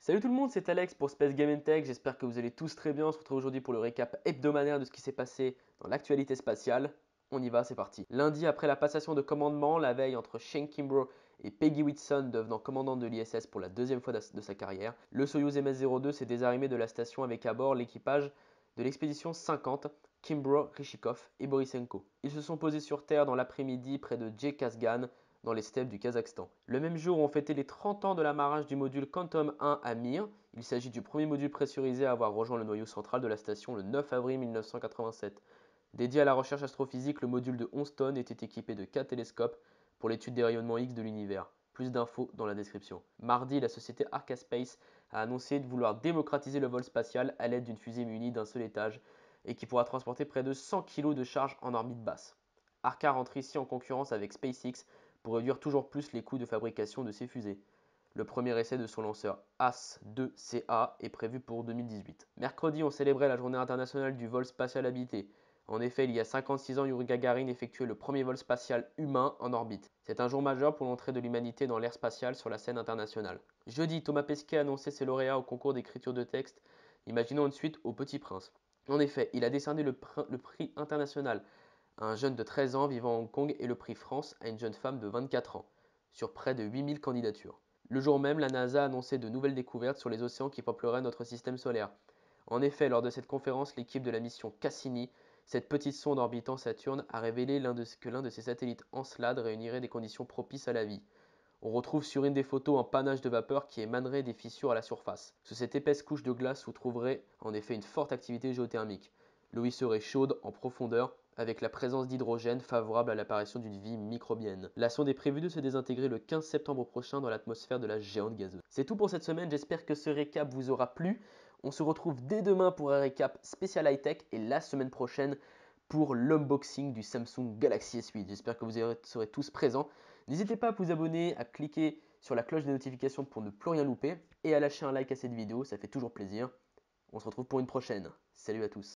Salut tout le monde, c'est Alex pour Space Game Tech, j'espère que vous allez tous très bien. On se retrouve aujourd'hui pour le récap hebdomadaire de ce qui s'est passé dans l'actualité spatiale. On y va, c'est parti. Lundi, après la passation de commandement, la veille entre Shane Kimbrough et Peggy Whitson devenant commandante de l'ISS pour la deuxième fois de sa carrière, le Soyuz MS-02 s'est désarrimé de la station avec à bord l'équipage de l'expédition 50, Kimbrough, Ryzhikov et Borisenko. Ils se sont posés sur Terre dans l'après-midi près de Djekasgan, dans les steppes du Kazakhstan. Le même jour, on fêtait les 30 ans de l'amarrage du module Quantum 1 à Mir. Il s'agit du premier module pressurisé à avoir rejoint le noyau central de la station le 9 avril 1987. Dédié à la recherche astrophysique, le module de 11 tonnes était équipé de 4 télescopes pour l'étude des rayonnements X de l'univers. Plus d'infos dans la description. Mardi, la société Arca Space a annoncé de vouloir démocratiser le vol spatial à l'aide d'une fusée munie d'un seul étage et qui pourra transporter près de 100 kg de charge en orbite basse. Arca rentre ici en concurrence avec SpaceX pour réduire toujours plus les coûts de fabrication de ses fusées. Le premier essai de son lanceur AS-2CA est prévu pour 2018. Mercredi, on célébrait la journée internationale du vol spatial habité. En effet, il y a 56 ans, Yuri Gagarin effectuait le premier vol spatial humain en orbite. C'est un jour majeur pour l'entrée de l'humanité dans l'ère spatiale sur la scène internationale. Jeudi, Thomas Pesquet a annoncé ses lauréats au concours d'écriture de texte Imaginons une suite au Petit Prince. En effet, il a décerné le prix international à un jeune de 13 ans vivant à Hong Kong et le prix France à une jeune femme de 24 ans, sur près de 8000 candidatures. Le jour même, la NASA a annoncé de nouvelles découvertes sur les océans qui peupleraient notre système solaire. En effet, lors de cette conférence, l'équipe de la mission Cassini, cette petite sonde orbitant Saturne, a révélé que l'un de ses satellites Encelade réunirait des conditions propices à la vie. On retrouve sur une des photos un panache de vapeur qui émanerait des fissures à la surface. Sous cette épaisse couche de glace se trouverait en effet une forte activité géothermique. L'eau y serait chaude en profondeur, avec la présence d'hydrogène favorable à l'apparition d'une vie microbienne. La sonde est prévue de se désintégrer le 15 septembre prochain dans l'atmosphère de la géante gazeuse. C'est tout pour cette semaine, j'espère que ce récap vous aura plu. On se retrouve dès demain pour un récap spécial high-tech et la semaine prochaine pour l'unboxing du Samsung Galaxy S8. J'espère que vous serez tous présents. N'hésitez pas à vous abonner, à cliquer sur la cloche des notifications pour ne plus rien louper et à lâcher un like à cette vidéo, ça fait toujours plaisir. On se retrouve pour une prochaine. Salut à tous.